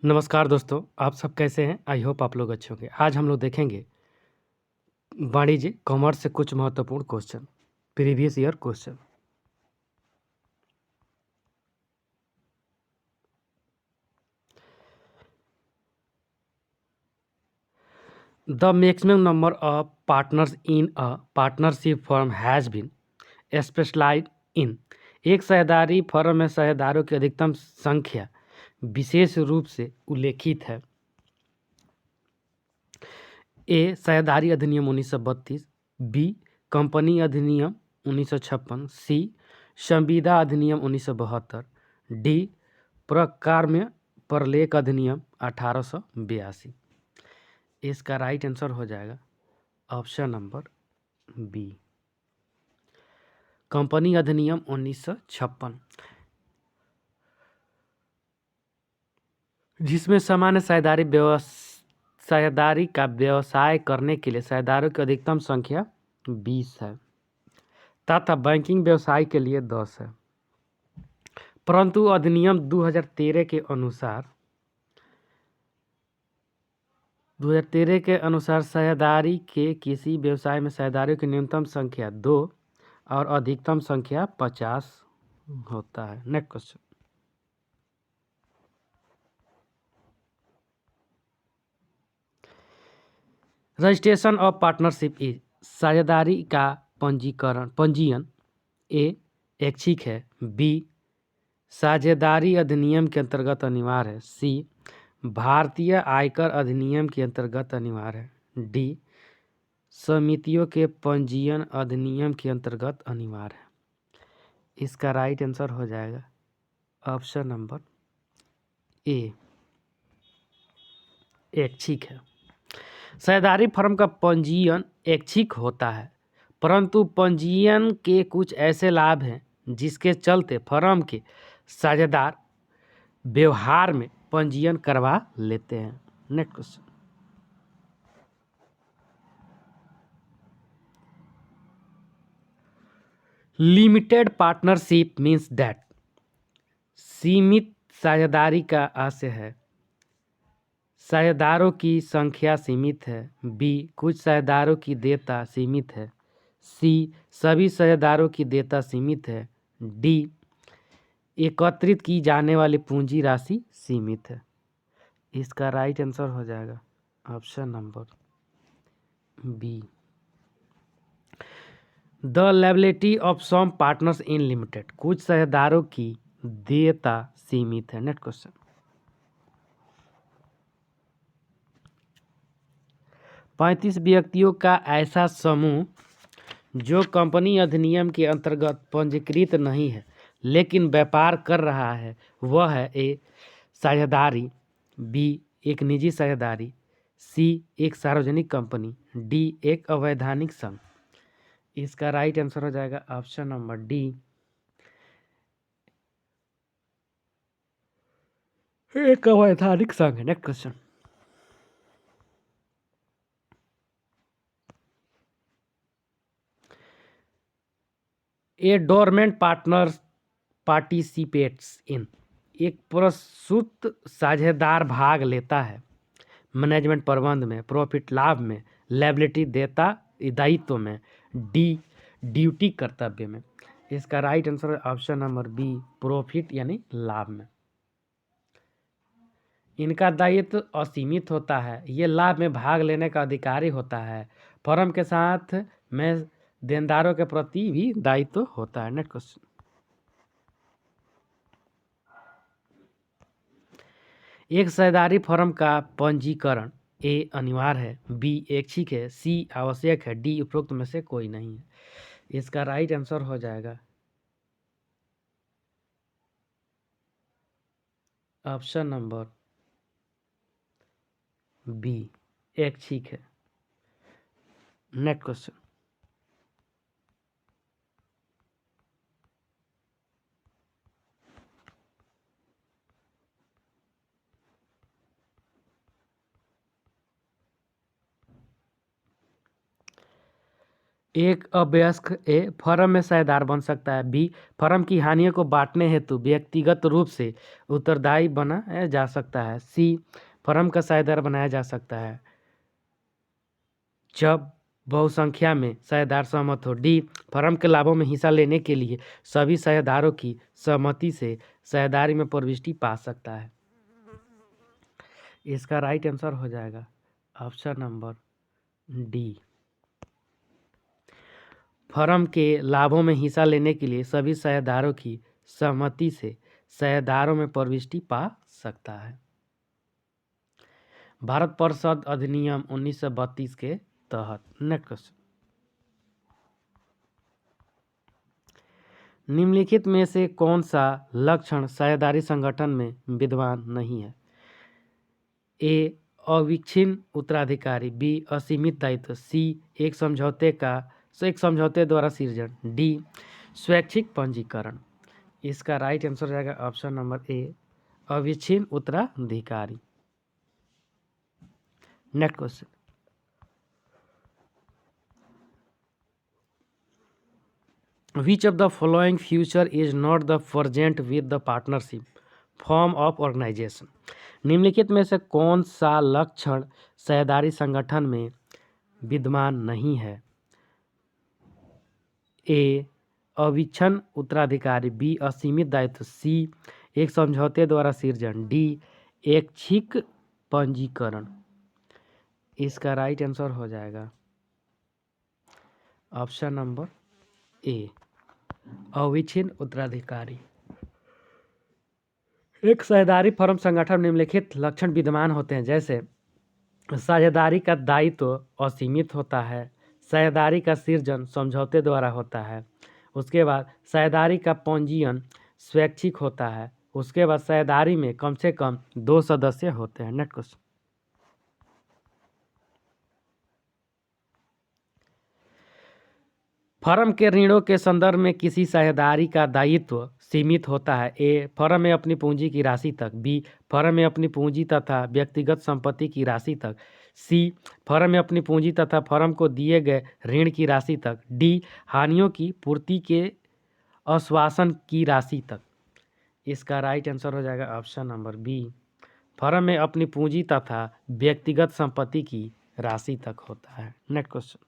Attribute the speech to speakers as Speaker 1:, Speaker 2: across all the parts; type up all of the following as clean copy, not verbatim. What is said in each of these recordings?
Speaker 1: नमस्कार दोस्तों, आप सब कैसे हैं? आई होप आप लोग अच्छे होंगे। आज हम लोग देखेंगे वाणिज्य कॉमर्स से कुछ महत्वपूर्ण question, previous year question. The maximum number of partners in a partnership firm has been specialised in. एक साझेदारी फर्म में साझेदारों की अधिकतम संख्या विशेष रूप से उल्लेखित है। ए साझेदारी अधिनियम 1932, बी कंपनी अधिनियम 1956, सी संविदा अधिनियम 1972, डी प्रकार में प्रलेख अधिनियम 1882। इसका राइट आंसर हो जाएगा ऑप्शन नंबर बी कंपनी अधिनियम 1956, जिसमें सामान्य साझेदारी का व्यवसाय करने के लिए साझेदारों की अधिकतम संख्या 20 है तथा बैंकिंग व्यवसाय के लिए 10 है। परंतु अधिनियम 2013 के अनुसार साझेदारी के किसी व्यवसाय में साझेदारियों की न्यूनतम संख्या 2 और अधिकतम संख्या 50 होता है। Next question. Registration of partnership is. साझेदारी का पंजीयन ए ऐच्छिक है, बी साझेदारी अधिनियम के अंतर्गत अनिवार्य है, सी भारतीय आयकर अधिनियम के अंतर्गत अनिवार्य है, डी समितियों के पंजीयन अधिनियम के अंतर्गत अनिवार्य है। इसका राइट आंसर हो जाएगा ऑप्शन नंबर ए ऐच्छिक है। साझेदारी फर्म का पंजीयन ऐच्छिक होता है, परंतु पंजीयन के कुछ ऐसे लाभ हैं जिसके चलते फर्म के साझेदार व्यवहार में पंजीयन करवा लेते हैं। Next question. Limited partnership means that. सीमित साझेदारी का आशय है साझेदारों की संख्या सीमित है, बी कुछ साझेदारों की देयता सीमित है, सी सभी साझेदारों की देयता सीमित है, डी एकत्रित की जाने वाली पूंजी राशि सीमित है। इसका राइट आंसर हो जाएगा option number B the liability of some partners in limited. कुछ साझेदारों की देयता सीमित है। Next question. 35 व्यक्तियों का ऐसा समूह जो कंपनी अधिनियम के अंतर्गत पंजीकृत नहीं है लेकिन व्यापार कर रहा है, वह है ए साझेदारी, बी एक निजी साझेदारी, सी एक सार्वजनिक कंपनी, डी एक अवैधानिक संघ। इसका राइट आंसर हो जाएगा ऑप्शन नंबर डी एक अवैधानिक संघ। Next question. A dormant partner participates in. एक प्रस्तुत साझेदार भाग लेता है मैनेजमेंट प्रबंध में, प्रॉफिट लाभ में, लायबिलिटी देता दायित्व में, डी ड्यूटी कर्तव्य में। इसका right answer option number B profit यानी लाभ में। इनका दायित्व असीमित होता है, ये लाभ में भाग लेने का अधिकारी होता है। फर्म के साथ में देनदारों के प्रति भी दायित्व होता है। Next question. एक साझेदारी फर्म का पंजीकरण ए अनिवार्य है, बी ऐच्छिक है, सी आवश्यक है, डी उपरोक्त में से कोई नहीं है। इसका राइट आंसर हो जाएगा ऑप्शन नंबर बी ऐच्छिक है। Next question. एक अवयस्क ए फर्म में साझेदार बन सकता है। बी फर्म की हानियों को बांटने हेतु व्यक्तिगत रूप से उत्तरदायी बनाया जा सकता है। सी फर्म का साझेदार बनाया जा सकता है जब बहुसंख्या में साझेदार सहमत हो। डी फर्म के लाभों में हिस्सा लेने के लिए सभी साझेदारों की सहमति से साझेदारी में प्रविष्टि पा सकता है। इसका राइट आंसर हो जाएगा ऑप्शन नंबर डी। फर्म के लाभों में हिस्सा लेने के लिए सभी साझेदारों की सहमति से साझेदारों में प्रविष्टि पा सकता है। भारत परिषद अधिनियम 1932 के तहत नेक्स्ट क्वेश्चन, निम्नलिखित में से कौन सा लक्षण साझेदारी संगठन में विद्यमान नहीं है। ए अविच्छिन्न उत्तराधिकारी, बी असीमित दायित्व, सी एक समझौते द्वारा सृजन, डी स्वैच्छिक पंजीकरण। इसका राइट आंसर हो जाएगा ऑप्शन नंबर ए अविच्छिन्न उत्तराधिकारी। Next question, Which of the following future is not the present with the partnership form of organization? निम्नलिखित में से कौन सा लक्षण साझेदारी संगठन में विद्यमान नहीं है। ए अविच्छिन्न उत्तराधिकारी, बी असीमित दायित्व, सी एक समझौते द्वारा सृजन, डी ऐच्छिक पंजीकरण। इसका राइट आंसर हो जाएगा ऑप्शन नंबर ए अविच्छिन्न उत्तराधिकारी। एक साझेदारी फर्म संगठन में निम्नलिखित लक्षण विद्यमान होते हैं, जैसे साझेदारी का दायित्व असीमित होता है, साझेदारी का सृजन समझौते द्वारा होता है, उसके बाद साझेदारी का पंजीयन स्वैच्छिक होता है, उसके बाद साझेदारी में कम से कम 2 सदस्य होते हैं। नेक्स्ट क्वेश्चन, फर्म के ऋणों के संदर्भ में किसी साझेदारी का दायित्व सीमित होता है। ए फर्म में अपनी पूंजी की राशि तक, बी फर्म में अपनी पूंजी तथा व्यक्तिगत संपत्ति की राशि तक, सी फर्म में अपनी पूंजी तथा फर्म को दिए गए ऋण की राशि तक, डी हानियों की पूर्ति के आश्वासन की राशि तक। इसका राइट आंसर हो जाएगा ऑप्शन नंबर बी फर्म में अपनी पूंजी तथा व्यक्तिगत संपत्ति की राशि तक होता है। नेक्स्ट क्वेश्चन,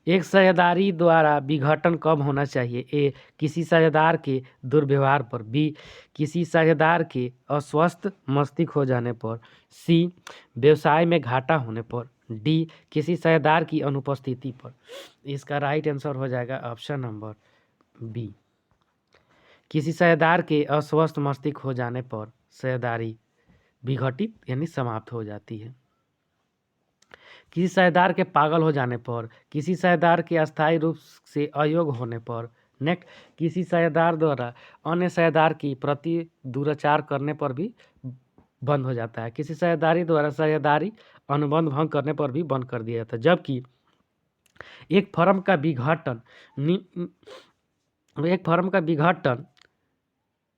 Speaker 1: एक साझेदारी द्वारा विघटन कब होना चाहिए। ए किसी साझेदार के दुर्व्यवहार पर, बी किसी साझेदार के अस्वस्थ मस्तिष्क हो जाने पर, सी व्यवसाय में घाटा होने पर, डी किसी साझेदार की अनुपस्थिति पर। इसका राइट आंसर हो जाएगा ऑप्शन नंबर बी किसी साझेदार के अस्वस्थ मस्तिष्क हो जाने पर साझेदारी विघटित यानी समाप्त हो जाती है। किसी साझेदार के पागल हो जाने पर, किसी साझेदार के अस्थायी रूप से अयोग्य होने पर, नेक्स्ट किसी साझेदार द्वारा अन्य साझेदार की प्रति दुराचार करने पर भी बंद हो जाता है। किसी साझेदारी द्वारा साझेदारी अनुबंध भंग करने पर भी बंद कर दिया जाता है। जबकि एक फर्म का विघटन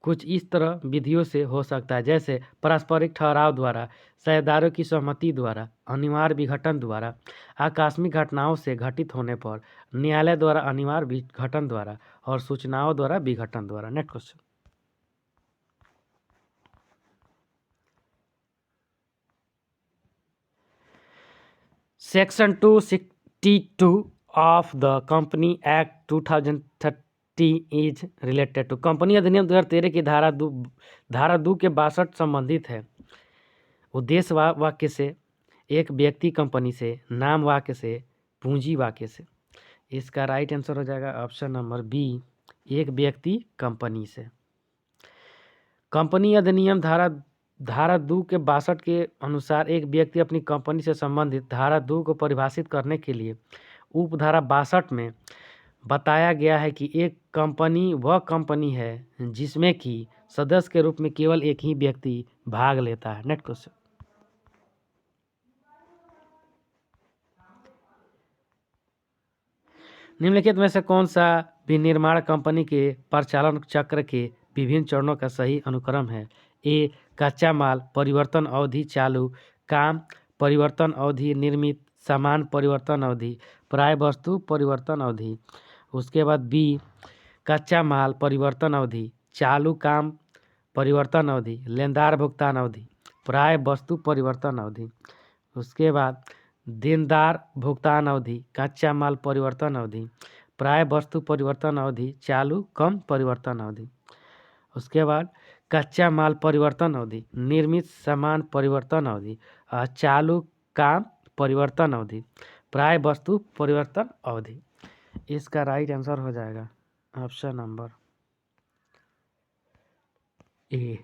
Speaker 1: कुछ इस तरह विधियों से हो सकता है, जैसे पारस्परिक ठहराव द्वारा, साझेदारों की सहमति द्वारा, अनिवार्य विघटन द्वारा, आकस्मिक घटनाओं से घटित होने पर, न्यायालय द्वारा अनिवार्य विघटन द्वारा और सूचनाओं द्वारा विघटन द्वारा। Next question, section 262 of the company act 2013 is related to. Company अधिनियम 2013 की धारा 2 के 62 संबंधित है। उद्देश्य वाक्य से, एक व्यक्ति कंपनी से, नाम वाक्य से, पूंजी वाक्य से। इसका राइट आंसर हो जाएगा ऑप्शन नंबर बी एक व्यक्ति कंपनी से। कंपनी अधिनियम धारा 2 के 62 के अनुसार एक व्यक्ति अपनी कंपनी से संबंधित धारा 2 को परिभाषित करने के लिए उपधारा 62 में बताया गया है कि एक कंपनी वह कंपनी है जिसमें कि सदस्य के रूप में केवल एक ही व्यक्ति भाग लेता है। नेक्स्ट क्वेश्चन, निम्नलिखित में से कौन सा विनिर्माण कंपनी के परिचालन चक्र के विभिन्न चरणों का सही अनुक्रम है। ए कच्चा माल परिवर्तन अवधि चालू काम परिवर्तन अवधि निर्मित सामान परिवर्तन अवधि प्राय वस्तु परिवर्तन अवधि। उसके बाद बी कच्चा माल परिवर्तन अवधि चालू काम परिवर्तन अवधि लेनदार भुगतान अवधि प्राय वस्तु परिवर्तन अवधि। उसके बाद देनदार भुगतान अवधि कच्चा माल परिवर्तन अवधि प्राय वस्तु परिवर्तन अवधि चालू कम परिवर्तन अवधि। उसके बाद कच्चा माल परिवर्तन अवधि निर्मित सामान परिवर्तन अवधि चालू काम परिवर्तन अवधि प्राय वस्तु परिवर्तन अवधि। इसका राइट आंसर हो जाएगा ऑप्शन नंबर ए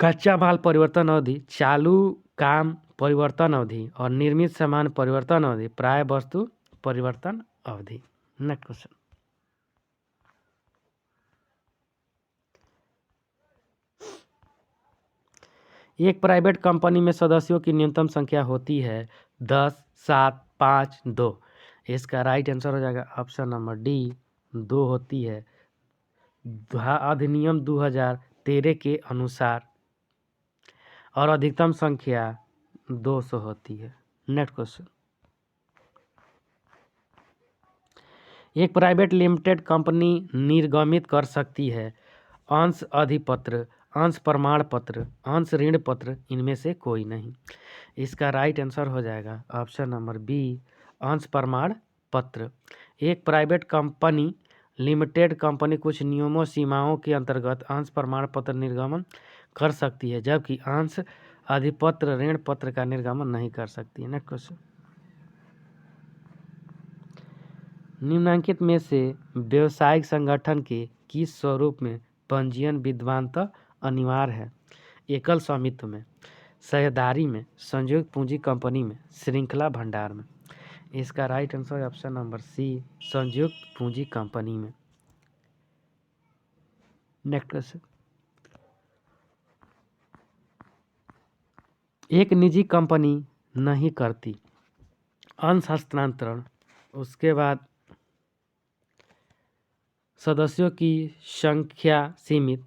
Speaker 1: कच्चा माल परिवर्तन अवधि चालू काम परिवर्तन अवधि और निर्मित सामान परिवर्तन अवधि प्राय वस्तु परिवर्तन अवधि। Next question. एक प्राइवेट कंपनी में सदस्यों की न्यूनतम संख्या होती है 10, 7, 5, 2। इसका राइट आंसर हो जाएगा ऑप्शन नंबर डी 2 होती है। अधिनियम 2013 के अनुसार और अधिकतम संख्या 200 होती है। Next question. एक प्राइवेट लिमिटेड कंपनी निर्गमित कर सकती है अंश अधिपत्र अंश प्रमाण पत्र अंश ऋण पत्र इनमें से कोई नहीं। इसका राइट आंसर हो जाएगा ऑप्शन नंबर बी अंश प्रमाण पत्र। एक प्राइवेट कंपनी लिमिटेड कंपनी कुछ नियमों सीमाओं के अंतर्गत अंश प्रमाण पत्र निर्गमन कर सकती है जबकि अंश अधिपत्र ऋण पत्र का निर्गमन नहीं कर सकती है। Next question. निम्नलिखित में से व्यवसायिक संगठन के किस स्वरूप में पंजीयन विद्वानता अनिवार्य है? एकल स्वामित्व में साझेदारी में संयुक्त पूंजी कंपनी में श्रृंखला भंडार में। इसका right answer option number C संयुक्त पूंजी कंपनी में। Next question. एक निजी कंपनी नहीं करती अंश हस्तांतरण। उसके बाद सदस्यों की संख्या सीमित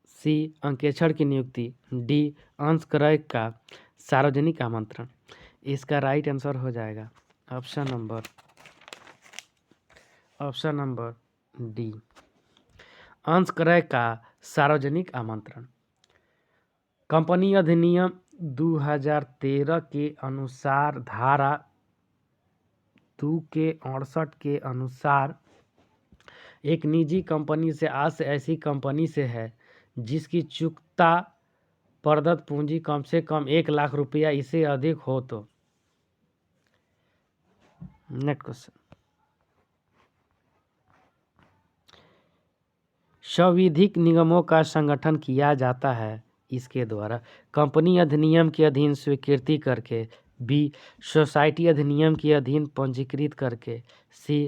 Speaker 1: सी अंकेक्षण की नियुक्ति डी अंश क्रय का सार्वजनिक आमंत्रण। इसका राइट आंसर हो जाएगा ऑप्शन नंबर डी अंश क्रय का सार्वजनिक आमंत्रण। कंपनी अधिनियम 2013 के अनुसार धारा 2 के 68 के अनुसार एक निजी कंपनी से आज ऐसी कंपनी से है जिसकी चुकता प्रदत्त पूंजी कम से कम 1 लाख रुपया इससे अधिक हो तो। Next question. संविधिक निगमों का संगठन किया जाता है इसके द्वारा कंपनी अधिनियम के अधीन स्वीकृति करके बी सोसाइटी अधिनियम के अधीन पंजीकृत करके सी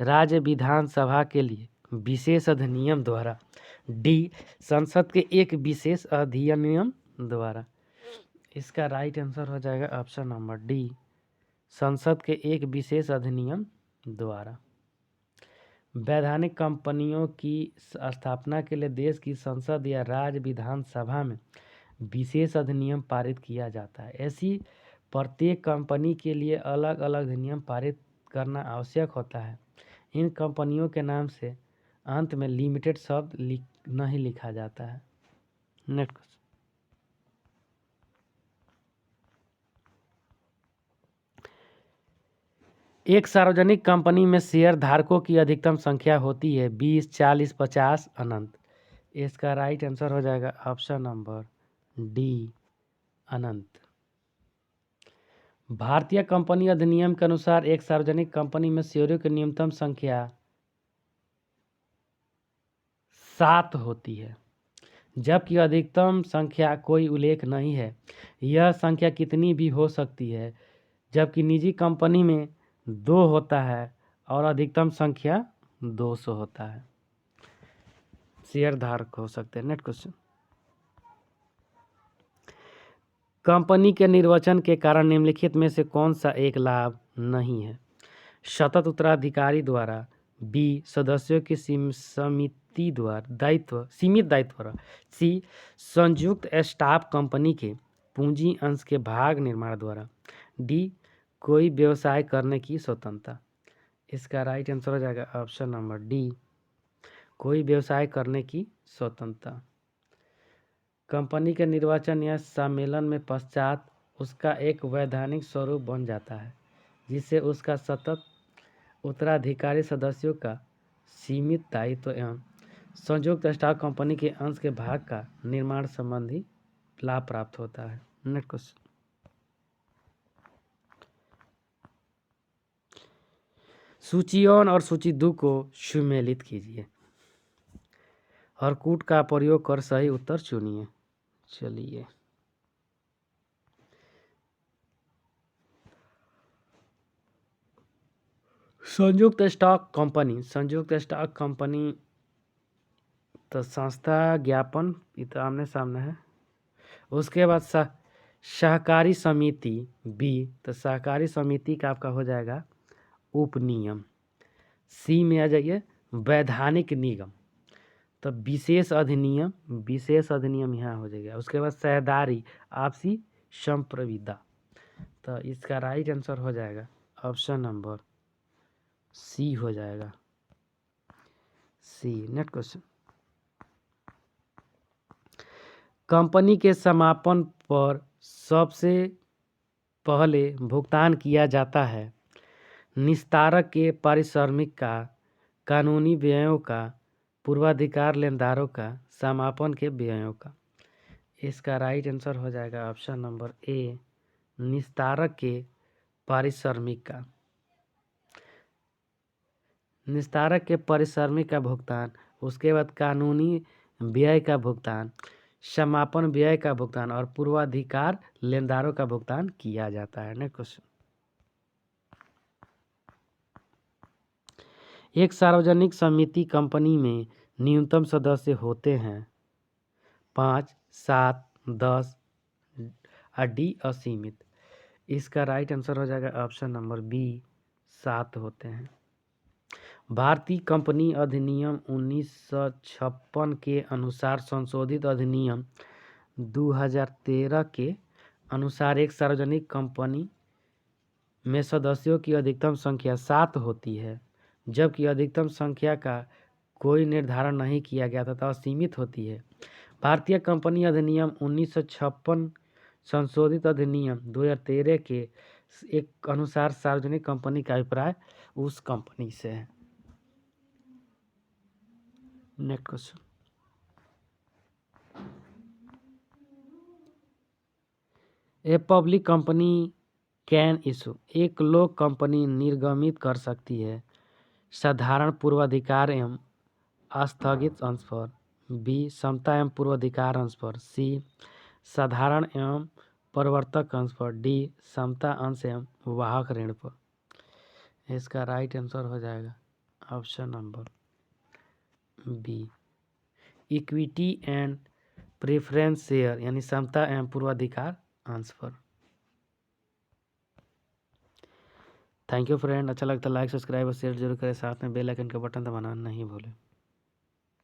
Speaker 1: राज्य विधानसभा के लिए विशेष अधिनियम द्वारा डी संसद के एक विशेष अधिनियम द्वारा। इसका राइट आंसर हो जाएगा ऑप्शन नंबर डी संसद के एक विशेष अधिनियम द्वारा। वैधानिक कंपनियों की स्थापना के लिए देश की संसद या राज्य विधानसभा में विशेष अधिनियम पारित किया जाता है। ऐसी प्रत्येक कंपनी के लिए अलग अलग अधिनियम पारित करना आवश्यक होता है। इन कंपनियों के नाम से अंत में लिमिटेड शब्द नहीं लिखा जाता है। नेक्स्ट। एक सार्वजनिक कंपनी में शेयर धारकों की अधिकतम संख्या होती है 20, 40, 50 अनंत। इसका राइट आंसर हो जाएगा ऑप्शन नंबर डी अनंत। भारतीय कंपनी अधिनियम के अनुसार एक सार्वजनिक कंपनी में शेयरों की न्यूनतम संख्या 7 होती है जबकि अधिकतम संख्या कोई उल्लेख नहीं है। यह संख्या कितनी भी हो सकती है जबकि निजी कंपनी में 2 होता है और अधिकतम संख्या 200 होता है शेयर धारक हो सकते हैं। Next question. कंपनी के निर्वचन के कारण निम्नलिखित में से कौन सा एक लाभ नहीं है? सतत उत्तराधिकारी द्वारा बी सदस्यों की समिति द्वारा सीमित दायित्व रहा। सी संयुक्त स्टाफ कंपनी के पूंजी अंश के भाग निर्माण द्वारा। डी कोई व्यवसाय करने की स्वतंत्रता। इसका राइट आंसर हो जाएगा ऑप्शन नंबर डी, कोई व्यवसाय करने की स्वतंत्रता। कंपनी के निर्वाचन या सम्मेलन में पश्चात उसका एक वैधानिक स्वरूप बन जाता है, जिससे उसका सतत उत्तराधिकारी सदस्यों का सीमित दायित्व एवं संयुक्त स्टॉक कंपनी के अंश के भाग का निर्माण संबंधी लाभ प्राप्त होता है। नेक्स्ट क्वेश्चन, सूची 1 और सूची 2 को सुमेलित कीजिए। हरकूट का प्रयोग कर सही उत्तर चुनिए। चलिए, संयुक्त स्टॉक कंपनी तो संस्था ज्ञापन ये तो आमने सामने है। उसके बाद सहकारी समिति बी, तो सहकारी समिति का आपका हो जाएगा उपनियम। सी में आ जाइए वैधानिक निगम, तो विशेष अधिनियम यहाँ हो जाएगा। उसके बाद सहदारी आपसी संप्रविदा, तो इसका राइट आंसर हो जाएगा ऑप्शन नंबर सी हो जाएगा, सी। नेक्स्ट क्वेश्चन, कंपनी के समापन पर सबसे पहले भुगतान किया जाता है निस्तारक के पारिश्रमिक का, कानूनी व्ययों का, पूर्वाधिकार लेनदारों का, समापन के व्ययों का। इसका राइट आंसर हो जाएगा ऑप्शन नंबर ए, निस्तारक के पारिश्रमिक का। निस्तारक के पारिश्रमिक का भुगतान, उसके बाद कानूनी व्यय का भुगतान, समापन व्यय का भुगतान और पूर्वाधिकार लेनदारों का भुगतान किया जाता है। नेक्स्ट क्वेश्चन, एक सार्वजनिक समिति कंपनी में न्यूनतम सदस्य होते हैं 5, 7, 10 और डी असीमित। इसका राइट आंसर हो जाएगा ऑप्शन नंबर बी, 7 होते हैं। भारतीय कंपनी अधिनियम 1956 के अनुसार संशोधित अधिनियम 2013 के अनुसार एक सार्वजनिक कंपनी में सदस्यों की अधिकतम संख्या 7 होती है, जबकि अधिकतम संख्या का कोई निर्धारण नहीं किया गया तथा असीमित होती है। भारतीय कंपनी अधिनियम 1956 संशोधित अधिनियम 2013 के एक अनुसार सार्वजनिक कंपनी का अभिप्राय उस कंपनी से है। Next question, a public company can issue, एक लोक कंपनी निर्गमित कर सकती है साधारण पूर्वाधिकार एवं आस्थगित अंश पर। बी समता एवं पूर्वाधिकार अंश पर। सी साधारण एवं प्रवर्तक अंश पर। डी समता अंश एवं वाहक ऋण पर। इसका राइट आंसर हो जाएगा option number B, equity and preference share, यानी समता एवं पूर्वाधिकार अंश पर। थैंक यू फ्रेंड, अच्छा लगता है लाइक सब्सक्राइब और शेयर जरूर करें, साथ में बेल आइकन का बटन दबाना नहीं भूलें।